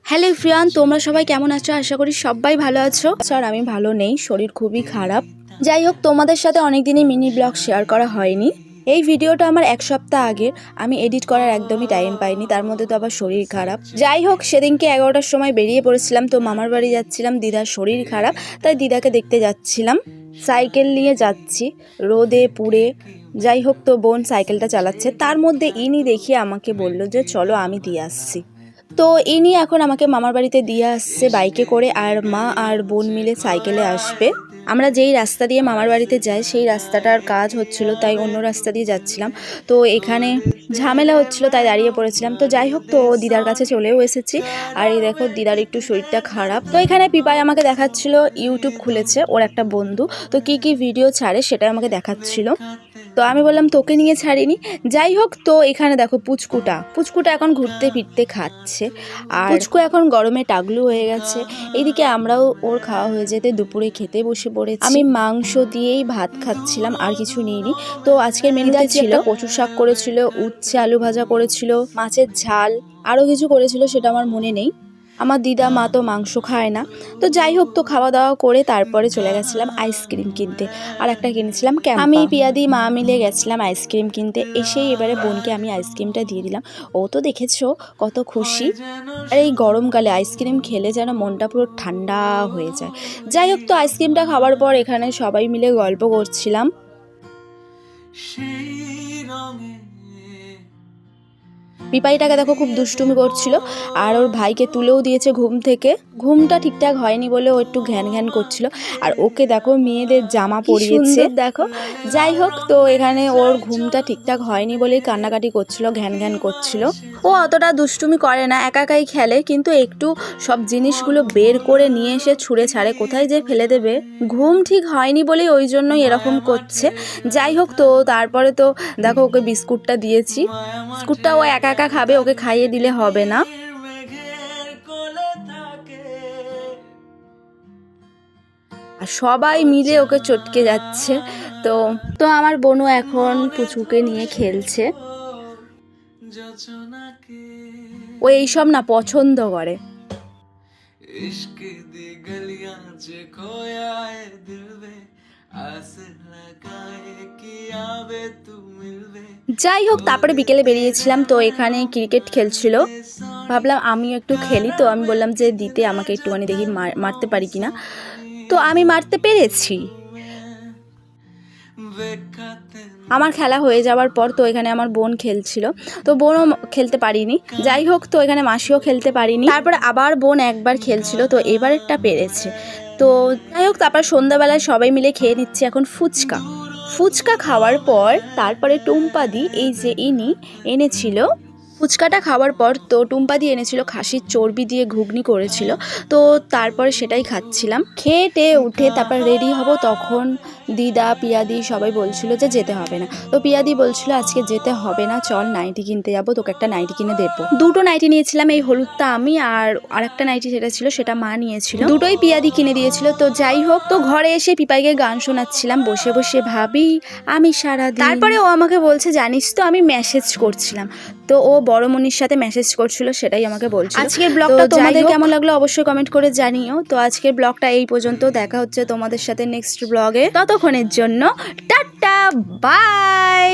Hello everyone, তোমরা সবাই কেমন আছো? আশা করি সবাই ভালো আছো। স্যার আমি ভালো নেই, শরীর খুবই খারাপ। যাই হোক, তোমাদের সাথে অনেক দিনই মিনি ব্লগ শেয়ার করা হয়নি। এই ভিডিওটা আমার এক সপ্তাহ আগের, আমি এডিট করার একদমই টাইম পাইনি, তার মধ্যে তো আবার শরীর খারাপ। যাই হোক, সেদিনকে 11টার সময় বেরিয়ে পড়েছিলাম, তো মামার বাড়ি যাচ্ছিলাম, দিদার শরীর খারাপ, তাই দিদাকে দেখতে যাচ্ছিলাম। সাইকেল নিয়ে যাচ্ছি রোদে পুড়ে। যাই হোক, তো বোন সাইকেলটা চালাচ্ছে, তার মধ্যে ইনি দেখিয়ে আমাকে বলল যে চলো আমি দিয়ে আসছি। তো ইনি এখন আমাকে মামার বাড়িতে দিয়ে আসছে বাইকে করে, আর মা আর বোন মিলে সাইকেলে আসবে। আমরা যেই রাস্তা দিয়ে মামার বাড়িতে যাই সেই রাস্তাটার কাজ হচ্ছিল, তাই অন্য রাস্তা দিয়ে যাচ্ছিলাম। তো এখানে ঝামেলা হচ্ছিল, তাই দাঁড়িয়ে পড়েছিলাম। তো যাই হোক, তো দিদার কাছে চলেও এসেছি। আর এই দেখো, দিদার একটু শরীরটা খারাপ। তো এখানে পিপাই আমাকে দেখাচ্ছিল, ইউটিউব খুলেছে ওর একটা বন্ধু, তো কি কি ভিডিও ছাড়ে সেটাই আমাকে দেখাচ্ছিল। তো আমি বললাম তোকে নিয়ে ছাড়িনি। যাই হোক, তো এখানে দেখো পুচকুটা এখন ঘুরতে ফিরতে খাচ্ছে, আর পুচকু এখন গরমে টাগলু হয়ে গেছে। এইদিকে আমরাও ওর খাওয়া হয়ে যেতে দুপুরে খেতে বসে পড়েছি। আমি মাংস দিয়েই ভাত খাচ্ছিলাম, আর কিছু নিইনি। তো আজকের মেনুতে ছিল কচু শাক করেছিল, উচ্ছে আলু ভাজা করেছিল, মাছের ঝাল, আরও কিছু করেছিল সেটা আমার মনে নেই। আমার দিদা মা তো মাংস খায় না। তো যাই হোক, তো খাওয়া দাওয়া করে তারপরে চলে গেছিলাম আইসক্রিম কিনতে, আর একটা কিনেছিলাম ক্যাম্পা। আমি পিয়াদি মা মিলে গেছিলাম আইসক্রিম কিনতে। এসেই এবারে বোনকে আমি আইসক্রিমটা দিয়ে দিলাম। ও তো দেখেছো কত খুশি। আর এই গরমকালে আইসক্রিম খেলে যেন মনটা পুরো ঠান্ডা হয়ে যায়। যাই হোক, তো আইসক্রিমটা খাওয়ার পর এখানে সবাই মিলে গল্প করছিলাম। পিপাইটাকে দেখো খুব দুষ্টুমি করছিল, আর ওর ভাইকে তুলেও দিয়েছে ঘুম থেকে। ঘুমটা ঠিকঠাক হয়নি বলে ও একটু ঘ্যান ঘ্যান করছিল। আর ওকে দেখো মেয়েদের জামা পরিয়েছে দেখো। যাই হোক, তো এখানে ওর ঘুমটা ঠিকঠাক হয়নি বলেই কান্নাকাটি করছিল, ঘ্যান ঘ্যান করছিল। ও অতটা দুষ্টুমি করে না, একা একাই খেলে, কিন্তু একটু সব জিনিসগুলো বের করে নিয়ে এসে ছুঁড়ে ছাড়ে, কোথায় যে ফেলে দেবে। ঘুম ঠিক হয়নি বলেই ওই জন্যই এরকম করছে। যাই হোক, তো তারপরে তো দেখো ওকে বিস্কুটটা দিয়েছি। বিস্কুটটা ও একা একা খাবে, ওকে খাইয়ে দিলে হবে না। আর সবাই মিলে ওকে চটকে যাচ্ছে। তো তো আমার বোনও এখন পুচুকে নিয়ে খেলছে। ও এইসব না পছন্দ করে। যাই হোক, তারপরে বিকেলে বেরিয়েছিলাম, তো এখানে ক্রিকেট খেলছিল। ভাবলাম আমিও একটু খেলি, তো আমি বললাম যে দিতে আমাকে একটুখানি দেখি মারতে পারি কিনা। তো আমি মারতে পেরেছি। আমার খেলা হয়ে যাওয়ার পর তো এখানে আমার বোন খেলছিল, তো বোনও খেলতে পারিনি। যাই হোক, তো এখানে মাসিও খেলতে পারিনি। তারপরে আবার বোন একবার খেলছিল, তো এবারেরটা পেরেছে। তো যাই হোক, তারপর সন্ধ্যাবেলায় সবাই মিলে খেয়ে নিচ্ছি এখন ফুচকা খাওয়ার পর তারপরে টুম্পাদি এই যে ইনি এনেছিল। ফুচকাটা খাওয়ার পর তো টুম্পাদি এনেছিল খাসির চর্বি দিয়ে ঘুগনি করেছিল, তো তারপরে সেটাই খাচ্ছিলাম। খেয়ে টেয়ে উঠে তারপর রেডি হব, তখন দিদা পিয়াদি সবাই বলছিল যে যেতে হবে না। তো পিয়াদি বলছিল আজকে যেতে হবে না, চল নাইটি কিনতে যাবো, তোকে একটা নাইটি কিনে দেবো। দুটো নাইটি নিয়েছিলাম, এই হলুদটা আমি, আর আরেকটা নাইটি যেটা ছিল সেটা মা নিয়েছিল। দুটোই পিয়াদি কিনে দিয়েছিল। তো যাই হোক, তো ঘরে এসে পিপাইকে গান শোনাচ্ছিলাম বসে বসে, ভাবি আমি সারাদিন। তারপরে ও আমাকে বলছে জানিস তো আমি মেসেজ করছিলাম, তো ও বড়মনির সাথে মেসেজ করছিল, সেটাই আমাকে বলছিল। আজকের ব্লগটা তোমাদের কেমন লাগলো অবশ্যই কমেন্ট করে জানিও। তো আজকের ব্লগটা এই পর্যন্ত, দেখা হচ্ছে তোমাদের সাথে নেক্সট ব্লগে। ততক্ষণের জন্য টাটা, বাই।